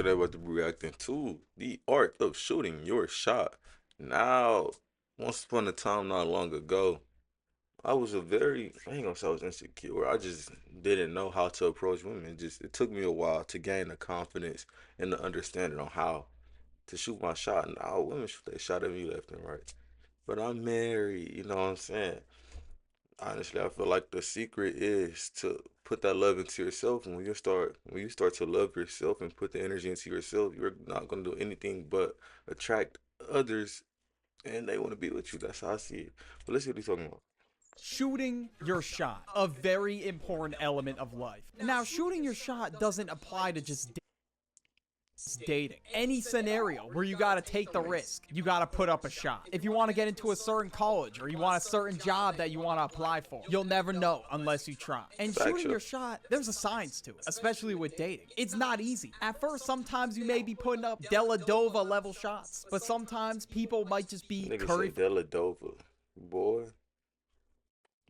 they about to be reacting to the art of shooting your shot. Now, once upon a time, not long ago, I was I ain't gonna say I was insecure. I just didn't know how to approach women. It took me a while to gain the confidence and the understanding on how to shoot my shot. Now, women shoot their shot at me left and right. But I'm married, you know what I'm saying? Honestly, I feel like the secret is to put that love into yourself. And when you start to love yourself and put the energy into yourself, you're not gonna do anything but attract others, and they want to be with you. That's how I see it. But let's see what he's talking about. Shooting your shot, a very important element of life. Now, shooting your shot doesn't apply to just dating. Any scenario where you gotta take the risk, you gotta put up a shot. If you wanna get into a certain college or you want a certain job that you wanna apply for, you'll never know unless you try. And shooting your shot, there's a science to it, especially with dating. It's not easy. At first, sometimes you may be putting up Deladova level shots, but sometimes people might just be Nigga Curry say Deladova. Boy.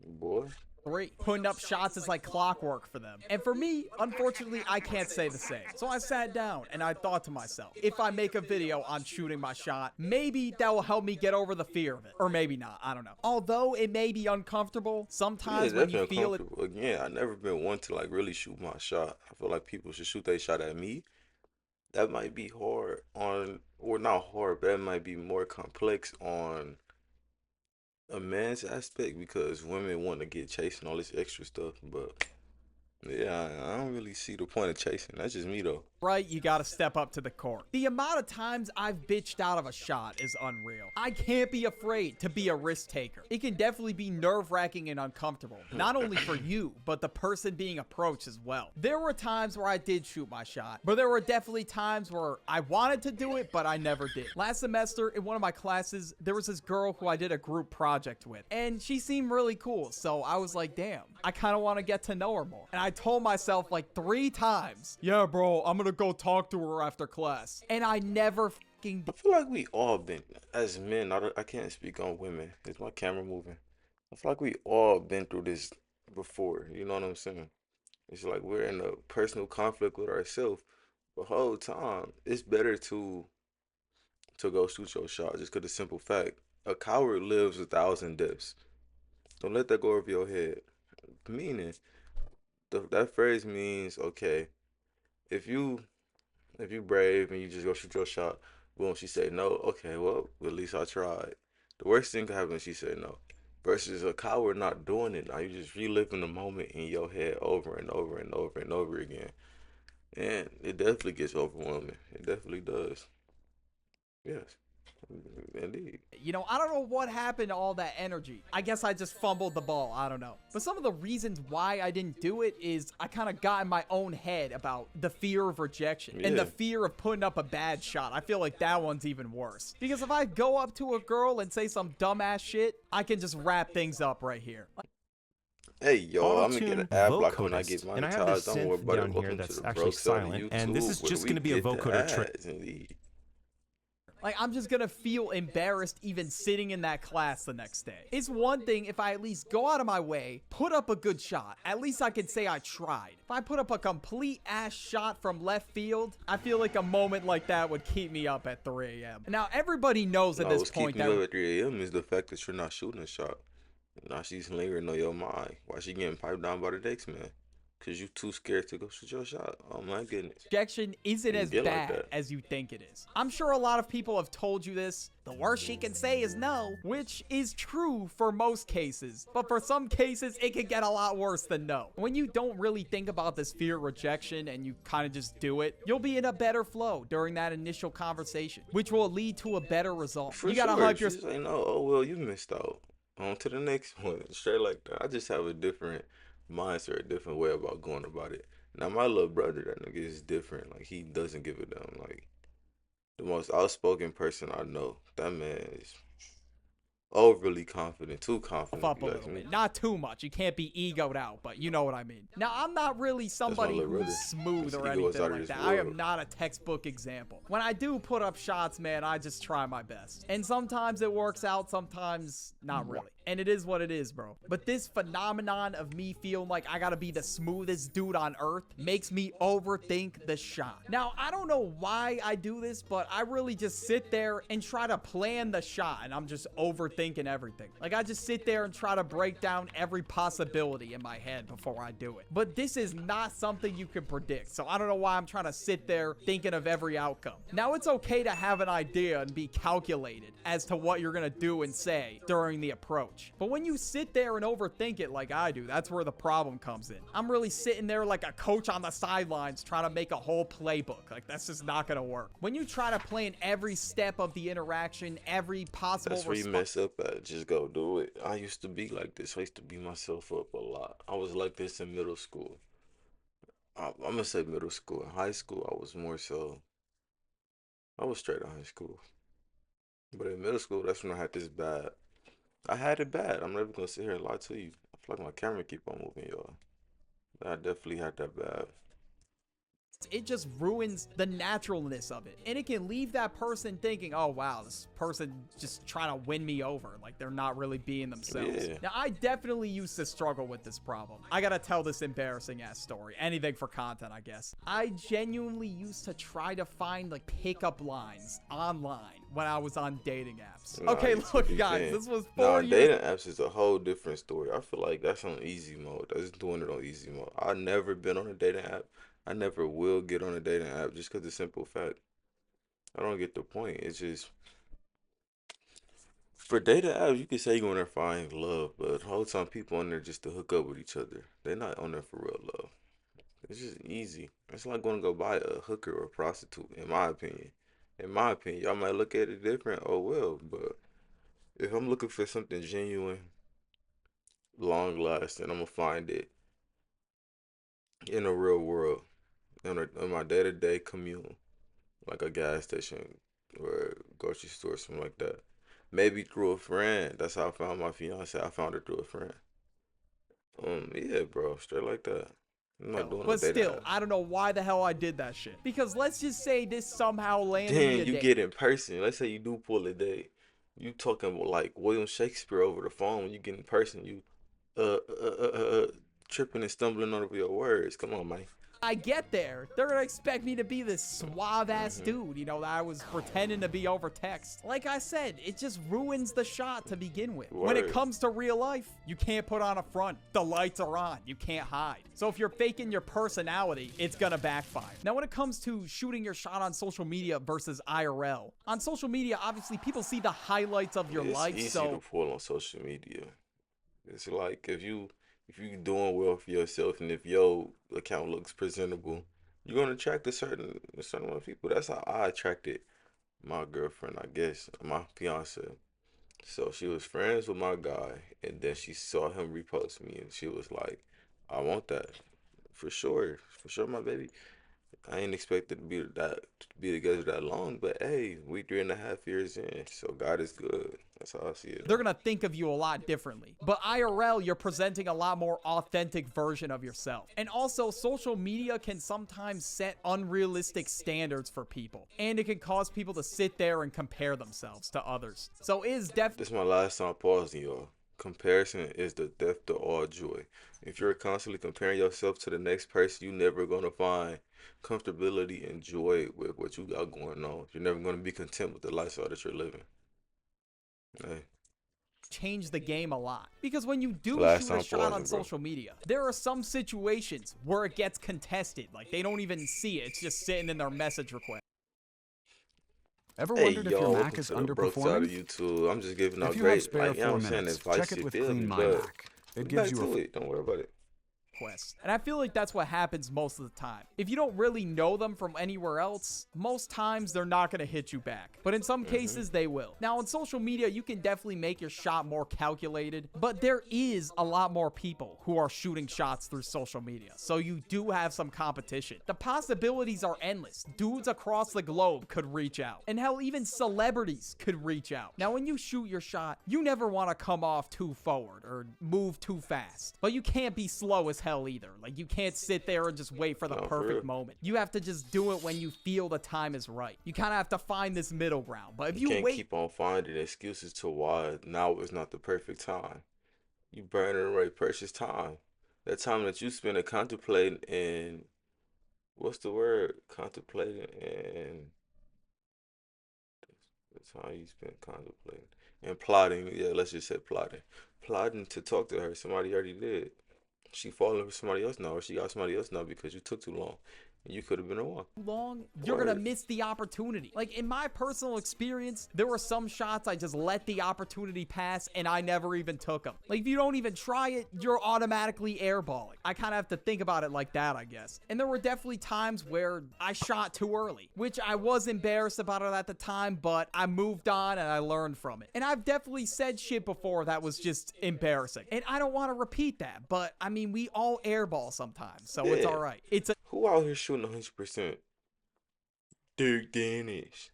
Boy. three. Putting up shots is like clockwork for them. And for me, unfortunately, I can't say the same. So I sat down and I thought to myself, if I make a video on shooting my shot, maybe that will help me get over the fear of it. Or maybe not, I don't know. Although it may be uncomfortable, sometimes when you feel it. Again, I never been one to like really shoot my shot. I feel like people should shoot their shot at me. That might be hard on, or not hard, but that might be more complex on a man's aspect because women want to get chasing all this extra stuff. But yeah, I don't really see the point of chasing. That's just me though. Right, you gotta step up to the court. The amount of times I've bitched out of a shot is unreal. I can't be afraid to be a risk taker. It can definitely be nerve-wracking and uncomfortable, not only for you, but the person being approached as well. There were times where I did shoot my shot, but there were definitely times where I wanted to do it, but I never did. Last semester, in one of my classes, there was this girl who I did a group project with, and she seemed really cool, so I was like, damn, I kind of want to get to know her more. And I told myself like 3 times, yeah, bro, I'm gonna go talk to her after class. And I never fucking I feel like we all been, as men, I can't speak on women. Is my camera moving? I feel like we all been through this before. You know what I'm saying? It's like we're in a personal conflict with ourselves the whole time. It's better to go shoot your shot just because the simple fact a coward lives 1,000 deaths. Don't let that go over your head. Meaning, that phrase means okay, if you if you brave and you just go shoot your shot, boom, she say no. Okay, well, at least I tried. The worst thing could happen is she said no. Versus a coward not doing it. Now you just reliving the moment in your head over and over and over and over again. And it definitely gets overwhelming. It definitely does. Yes. Indeed. You know, I don't know what happened to all that energy. I guess I just fumbled the ball. I don't know. But some of the reasons why I didn't do it is I kind of got in my own head about the fear of rejection and the fear of putting up a bad shot. I feel like that one's even worse. Because if I go up to a girl and say some dumbass shit, I can just wrap things up right here. Hey yo, I'm gonna get an ad block when I vocodist, get and I have this monetized. Don't worry synth about it. down here Welcome to that's the actually Broke Side of silent, YouTube, and this is where just we going to be a get the vocoder trick. ads. Indeed. Like, I'm just gonna feel embarrassed even sitting in that class the next day. It's one thing if I at least go out of my way, put up a good shot. At least I can say I tried. If I put up a complete ass shot from left field, I feel like a moment like that would keep me up at 3 a.m. Now, everybody knows at No, this what's point keeping that you up at 3 a.m. is the fact that you're not shooting a shot. Now she's lingering on your mind. Why she getting piped down by the next man? Cause you too scared to go shoot your shot. Oh my goodness. rejection isn't You as get like bad that. as you think it is. I'm sure a lot of people have told you this. The worst she can say is no, which is true for most cases. But for some cases, it can get a lot worse than no. When you don't really think about this fear of rejection and you kind of just do it, you'll be in a better flow during that initial conversation, which will lead to a better result. For You gotta sure. hype She your just ain't know, oh well, you missed out. On to the next one. Straight like that. I just have a different mindset, a different way about going about it. Now my little brother, that nigga is different. Like he doesn't give a damn. Like the most outspoken person I know. That man is overly confident, too confident, up if a you ask little me. bit. Not too much. You can't be egoed out, but you know what I mean. Now, I'm not really That's my somebody little who's brother. smooth His or ego is anything out of like this that. I am world. not a textbook example. When I do put up shots, man, I just try my best. And sometimes it works out, sometimes not really. And it is what it is, bro. But this phenomenon of me feeling like I gotta be the smoothest dude on earth makes me overthink the shot. Now, I don't know why I do this, but I really just sit there and try to plan the shot, and I'm just overthinking everything. Like, I just sit there and try to break down every possibility in my head before I do it. But this is not something you can predict, so I don't know why I'm trying to sit there thinking of every outcome. Now, it's okay to have an idea and be calculated as to what you're gonna do and say during the approach. But when you sit there and overthink it like I do, that's where the problem comes in. I'm really sitting there like a coach on the sidelines trying to make a whole playbook. Like, that's just not gonna work. When you try to plan every step of the interaction, every possible That's where you response. mess up at. Just go do it. I used to be like this. I used to beat myself up a lot. I was like this in middle school. I'm gonna say middle school. In high school, I was more so. I was straight in high school. But in middle school, that's when I had this bad. I had it bad. I'm never gonna sit here and lie to you. I feel like my camera keep on moving, y'all. I definitely had that bad. It just ruins the naturalness of it. And it can leave that person thinking, oh, wow, this person just trying to win me over. Like, they're not really being themselves. Yeah. Now, I definitely used to struggle with this problem. I gotta tell this embarrassing ass story. Anything for content, I guess. I genuinely used to try to find, like, pickup lines online when I was on dating apps. Nah, Okay, you look, too guys, thin. this was Nah, 4 years. dating apps is a whole different story. I feel like that's on easy mode. That's doing it on easy mode. I've never been on a dating app. I never will get on a dating app just because the simple fact. I don't get the point. It's just for dating apps, you can say you're on there find love, but the whole time people on there just to hook up with each other. They're not on there for real love. It's just easy. It's like going to go buy a hooker or a prostitute, in my opinion. In my opinion, y'all might look at it different. Oh well, but if I'm looking for something genuine, long lasting, I'm gonna find it in the real world, in my day to day commune, like a gas station or a grocery store, something like that. Maybe through a friend. That's how I found my fiance. I found her through a friend. Yeah, bro, straight like that. I'm not doing a But dating still, app. I don't know why the hell I did that shit. Because let's just say this somehow landed me Then a you date. get in person. Let's say you do pull a date. You talking about like William Shakespeare over the phone. When you get in person, you uh, uh, uh, uh, uh, tripping and stumbling over your words. Come on, man. I get there, they're gonna expect me to be this suave ass dude, you know, that I was pretending to be over text. Like I said, it just ruins the shot to begin with. When it Word. comes to real life, you can't put on a front. The lights are on, you can't hide. So if you're faking your personality, it's gonna backfire. Now, when it comes to shooting your shot on social media versus IRL, on social media, obviously people see the highlights of your It's life, easy so to pull on social media. It's like if you doing well for yourself and if your account looks presentable, you're gonna attract a certain amount of people. That's how I attracted my girlfriend, I guess, my fiance. So she was friends with my guy, and then she saw him repost me, and she was like, "I want that for sure, my baby." I ain't expected to be together that long, but hey, we 3.5 years in, so God is good. That's how I see it. they're gonna think of you a lot differently. But IRL, you're presenting a lot more authentic version of yourself. And also, social media can sometimes set unrealistic standards for people, and it can cause people to sit there and compare themselves to others. So it is definitely This is my last time pausing, y'all. Comparison is the death to all joy. If you're constantly comparing yourself to the next person, you're never gonna find comfortability and joy with what you got going on. You're never gonna be content with the lifestyle that you're living. Hey, change the game a lot. Because when you do last shoot a time shot on pausing, bro. social media, there are some situations where it gets contested. Like, they don't even see it. It's just sitting in their message request. Ever Hey, wondered if yo, your welcome Mac is to the broke side of underperforming? YouTube. I'm just giving out If you have great, spare like, you know 4 what I'm saying, minutes, advice, check it you with feel me? Clean My But Mac. It get back gives you to a it. Don't worry about it. requests. And I feel like that's what happens most of the time. If you don't really know them from anywhere else, most times they're not going to hit you back. But in some cases, they will. Now, on social media, you can definitely make your shot more calculated, but there is a lot more people who are shooting shots through social media. So you do have some competition. The possibilities are endless. Dudes across the globe could reach out. And hell, even celebrities could reach out. Now, when you shoot your shot, you never want to come off too forward or move too fast. But you can't be slow as hell either. Like, you can't sit there and just wait for the perfect moment. You have to just do it when you feel the time is right. You kind of have to find this middle ground. But if you can't wait, keep on finding excuses to why now is not the perfect time. You burning away precious time. That time that you spend contemplating and what's the word? Contemplating and the time you spend contemplating and plotting. Yeah, let's just say plotting. Plotting to talk to her. Somebody already did. She falling for somebody else now, or she got somebody else now because you took too long. And you could have been the one. Long, you're gonna miss the opportunity. Like, in my personal experience, there were some shots I just let the opportunity pass and I never even took them. Like, if you don't even try it, you're automatically airballing. I kind of have to think about it like that, I guess. And there were definitely times where I shot too early, which I was embarrassed about it at the time, but I moved on and I learned from it. And I've definitely said shit before that was just embarrassing. And I don't want to repeat that, but I mean, we all airball sometimes, so it's all right. It's a Who out here shooting 100%? Dirk Dennis.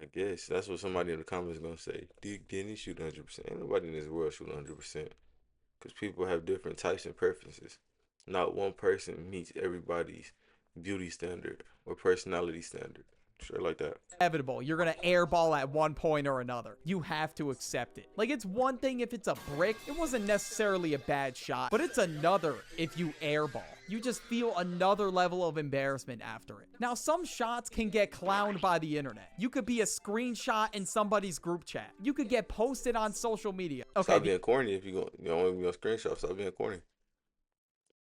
I guess that's what somebody in the comments gonna say. Dirk Dennis shoot 100%. Ain't nobody in this world shooting 100%. Because people have different types and preferences. Not one person meets everybody's beauty standard or personality standard. Straight like that. inevitable. You're gonna airball at one point or another. You have to accept it. Like, it's one thing if it's a brick, it wasn't necessarily a bad shot, but it's another if you airball. You just feel another level of embarrassment after it. Now, some shots can get clowned by the internet. You could be a screenshot in somebody's group chat. You could get posted on social media. Okay, Stop being corny if you don't want to be on screenshot. Stop being corny.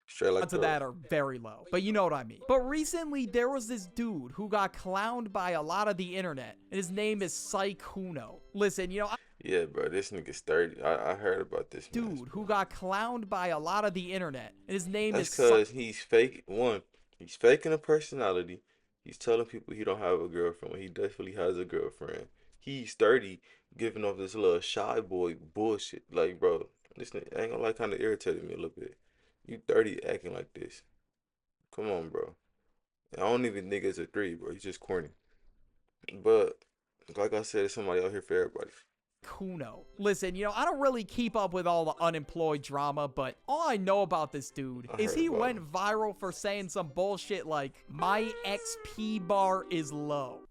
Straight like odds of that are very low, but you know what I mean. But recently, there was this dude who got clowned by a lot of the internet, and his name is Sykkuno. Listen, Yeah, bro, this nigga's 30. I heard about this dude mess. who got clowned by a lot of the internet, and his name That's is because he's fake. One, he's faking a personality. He's telling people he don't have a girlfriend when he definitely has a girlfriend. He's 30, giving off this little shy boy bullshit. Like, bro, this nigga, I ain't gonna lie, kind of irritated me a little bit. You 30 acting like this. Come on, bro. I don't even think it's a 3, bro. He's just corny. But, like I said, there's somebody out here for everybody. Kuno. Listen, I don't really keep up with all the unemployed drama, but all I know about this dude I is heard he about went him. viral for saying some bullshit like, my XP bar is low.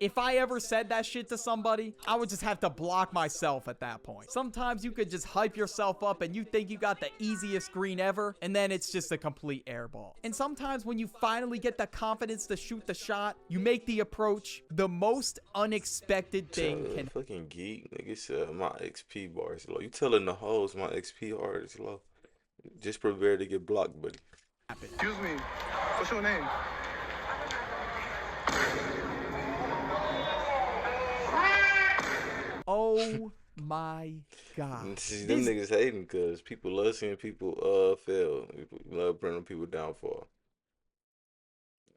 If I ever said that shit to somebody, I would just have to block myself at that point. Sometimes you could just hype yourself up and you think you got the easiest screen ever, and then it's just a complete airball. And sometimes when you finally get the confidence to shoot the shot, you make the approach, the most unexpected thing can Fucking geek. Nigga said my XP bar is low. You telling the hoes my XP bar is low. Just prepare to get blocked, buddy. happen. Excuse me, what's your name? Oh my god. See, them niggas hating because people love seeing people fail. People love bringing people downfall.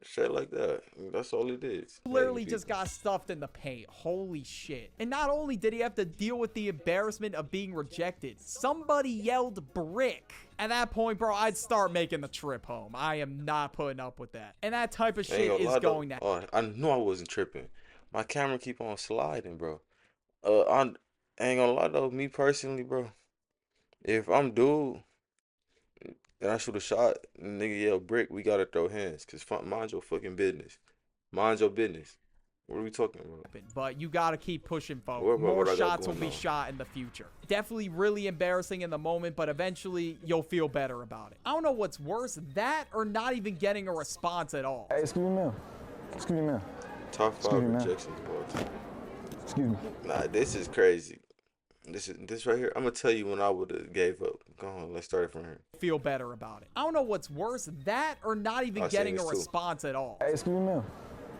Shit like that. That's all it is. Literally Hating just people. got stuffed in the paint. Holy shit. And not only did he have to deal with the embarrassment of being rejected, somebody yelled brick. At that point, bro, I'd start making the trip home. I am not putting up with that. And that type of I ain't shit gonna is lie, though. going to Oh, I knew I wasn't tripping. My camera keep on sliding, bro. I ain't gonna lie though. Me personally, bro. If I'm dude and I shoot a shot, and nigga yell brick, we gotta throw hands. Cause mind your fucking business. Mind your business. What are we talking about? happen, but you gotta keep pushing What forward. about More what I got shots will going be on? shot in the future. Definitely really embarrassing in the moment, but eventually you'll feel better about it. I don't know what's worse, that or not even getting a response at all. Hey, excuse me, ma'am. Excuse me, ma'am. Top 5 Excuse me, ma'am. rejections of all time. Excuse me. Nah, this is crazy. This right here. I'm gonna tell you when I would have gave up. Go on, let's start it from here. Feel better about it. I don't know what's worse, that or not even I've seen getting a this too. response at all. Hey, excuse me, ma'am.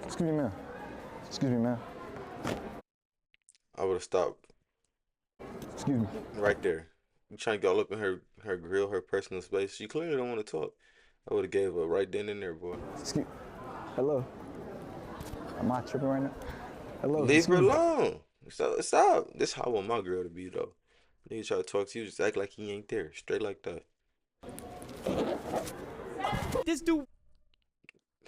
Excuse me, ma'am. Excuse me, ma'am. I would have stopped Excuse me. right there. You trying to get all up in her her grill, her personal space. She clearly don't want to talk. I would have gave her right then and there, boy. Excuse. Hello. Am I tripping right now? Hello. Leave her excuse me. alone. Stop. This how I want my girl to be though. Nigga try to talk to you, just act like he ain't there. Straight like that. This dude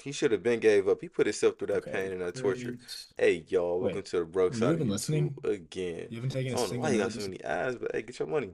He should have been gave up. He put himself through that Okay, pain and that torture. great. Hey, y'all, Wait, welcome to the broke were you side of even listening? YouTube again. You haven't taken I a don't know single why you got so notice. many ads, but hey, get your money.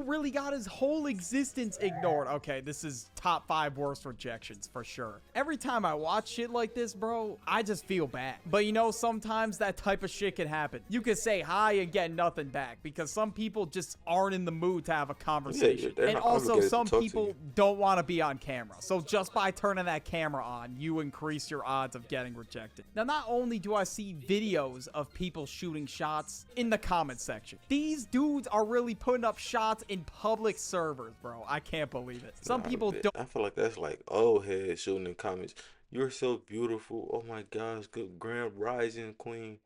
really got his whole existence ignored. Okay, this is top 5 worst rejections for sure. Every time I watch shit like this, bro, I just feel bad. But you know, sometimes that type of shit can happen. You can say hi and get nothing back because some people just aren't in the mood to have a conversation. they're And not also, obligated to some talk to people you. don't want to be on camera. So just by turning that camera on, you increase your odds of getting rejected. Now, not only do I see videos of people shooting shots in the comment section, these dudes are really putting up shots in public servers, bro. I can't believe it. Some Nah, people but don't. I feel like that's like old head shooting in comments. You're so beautiful. Oh my gosh, good grand rising queen.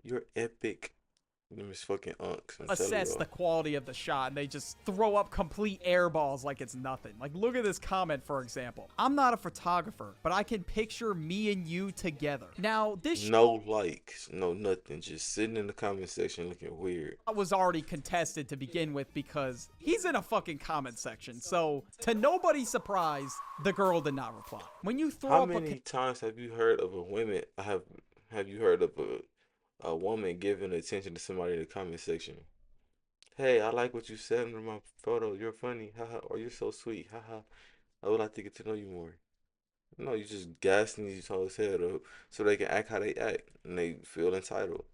You're epic. Them is fucking unks. I'm telling Assess y'all. the quality of the shot and they just throw up complete air balls like it's nothing. Like, look at this comment, for example. I'm not a photographer, but I can picture me and you together. Now, this No likes, no nothing. Just sitting in the comment section looking weird. shot was already contested to begin with because he's in a fucking comment section. So, to nobody's surprise, the girl did not reply. When you throw How up many times have you heard of a woman? Have you heard of a woman giving attention to somebody in the comment section? Hey, I like what you said under my photo. You're funny, haha, or you're so sweet, haha. I would like to get to know you more. No, you just gassing these hoes' head up so they can act how they act and they feel entitled.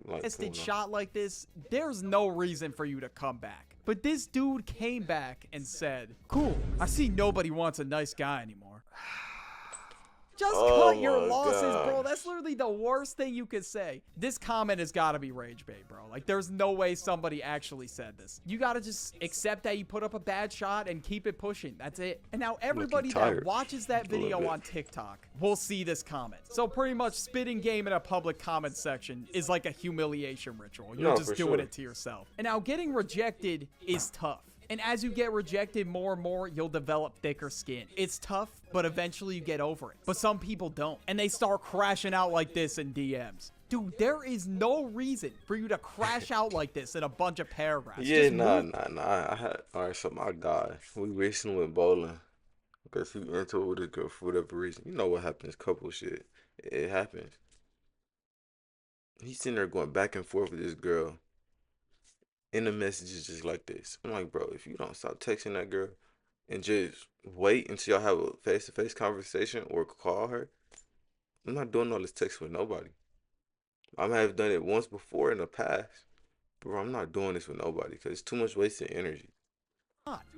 Like, come contested on now. shot like this, there's no reason for you to come back. But this dude came back and said, "Cool, I see nobody wants a nice guy anymore." Just Oh cut your my losses, bro. God. That's literally the worst thing you could say. This comment has got to be rage bait, bro. Like, there's no way somebody actually said this. You got to just accept that you put up a bad shot and keep it pushing. That's it. And now everybody that tired. watches that A little video bit. on TikTok will see this comment. So pretty much spitting game in a public comment section is like a humiliation ritual. You're No, just for doing sure. it to yourself. And now getting rejected is tough. And as you get rejected more and more, you'll develop thicker skin. It's tough, but eventually you get over it. But some people don't. And they start crashing out like this in DMs. Dude, there is no reason for you to crash out like this in a bunch of paragraphs. Yeah, Just nah, move- nah. I had alright. So my guy, we recently went bowling because he into it with a girl for whatever reason. You know what happens? Couple shit. It happens. He's sitting there going back and forth with this girl. In the messages just like this. I'm like, bro, if you don't stop texting that girl and just wait until y'all have a face-to-face conversation or call her, I'm not doing all this text with nobody. I may have done it once before in the past, but bro, I'm not doing this with nobody because it's too much wasted energy.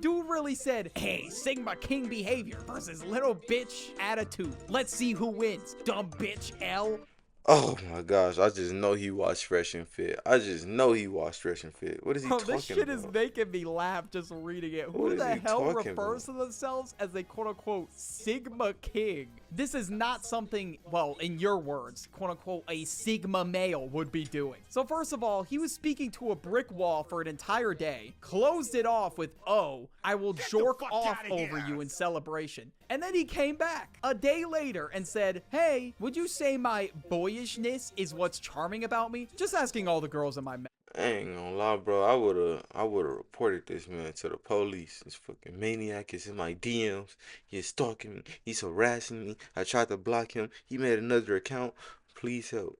Dude really said, "Hey, Sigma King behavior versus little bitch attitude. Let's see who wins. Dumb bitch L." Oh my gosh, I just know he watched Fresh and Fit. I just know he watched Fresh and Fit. What is he Bro, talking this shit is about? making me laugh just reading it. Who What is the he hell talking refers to themselves as a quote-unquote Sigma King? This is not something, well, in your words, quote-unquote, a Sigma male would be doing. So first of all, he was speaking to a brick wall for an entire day, closed it off with, "Oh, I will jork off over you in celebration." And then he came back a day later and said, "Hey, would you say my boyishness is what's charming about me?" Just asking all the girls in my I ain't gonna lie, bro. I would've reported this man to the police. This fucking maniac is in my DMs. He's stalking me. He's harassing me. I tried to block him. He made another account. Please help.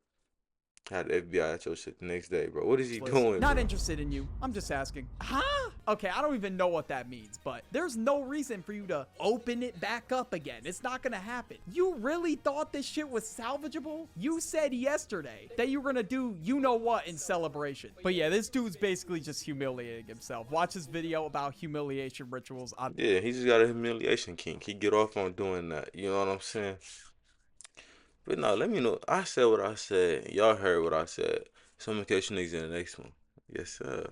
Had the FBI at your shit the next day, bro. What is he doing, Not bro? interested in you. I'm just asking. Huh? Okay, I don't even know what that means, but there's no reason for you to open it back up again. It's not gonna happen. You really thought this shit was salvageable? You said yesterday that you were gonna do you know what in celebration. But yeah, this dude's basically just humiliating himself. Watch his video about humiliation rituals on Yeah, he just got a humiliation kink. He get off on doing that. You know what I'm saying? But no, let me know. I said what I said. Y'all heard what I said. So I'm gonna catch you niggas in the next one. Yes, sir.